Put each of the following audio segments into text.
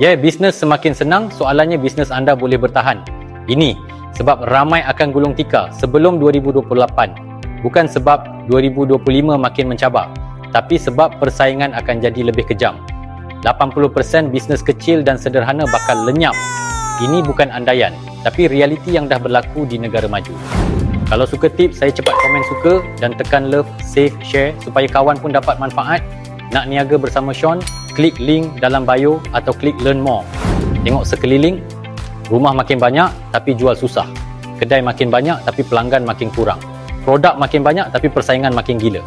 Ya, bisnes semakin senang, soalannya bisnes anda boleh bertahan. Ini sebab ramai akan gulung tikar sebelum 2028. Bukan sebab 2025 makin mencabar, tapi sebab persaingan akan jadi lebih kejam. 80% bisnes kecil dan sederhana bakal lenyap. Ini bukan andaian, tapi realiti yang dah berlaku di negara maju. Kalau suka tips, saya cepat komen suka dan tekan love, save, share supaya kawan pun dapat manfaat. Nak niaga bersama Sean, klik link dalam bio atau klik learn more. Tengok sekeliling, rumah makin banyak tapi jual susah. Kedai makin banyak tapi pelanggan makin kurang. Produk makin banyak tapi persaingan makin gila.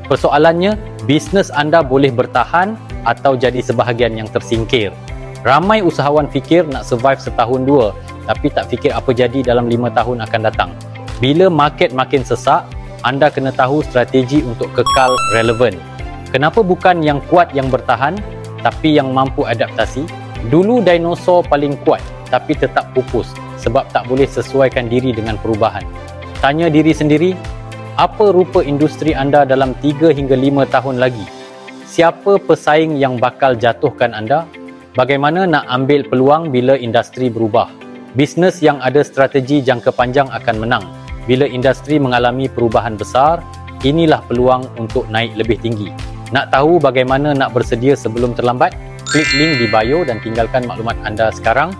Persoalannya, bisnes anda boleh bertahan atau jadi sebahagian yang tersingkir. Ramai usahawan fikir nak survive setahun dua, tapi tak fikir apa jadi dalam 5 tahun akan datang. Bila market makin sesak, anda kena tahu strategi untuk kekal relevan. Kenapa bukan yang kuat yang bertahan, tapi yang mampu adaptasi? Dulu dinosaur paling kuat, tapi tetap pupus sebab tak boleh sesuaikan diri dengan perubahan. Tanya diri sendiri, apa rupa industri anda dalam 3 hingga 5 tahun lagi? Siapa pesaing yang bakal jatuhkan anda? Bagaimana nak ambil peluang bila industri berubah? Bisnes yang ada strategi jangka panjang akan menang. Bila industri mengalami perubahan besar, inilah peluang untuk naik lebih tinggi. Nak tahu bagaimana nak bersedia sebelum terlambat? Klik link di bio dan tinggalkan maklumat anda sekarang.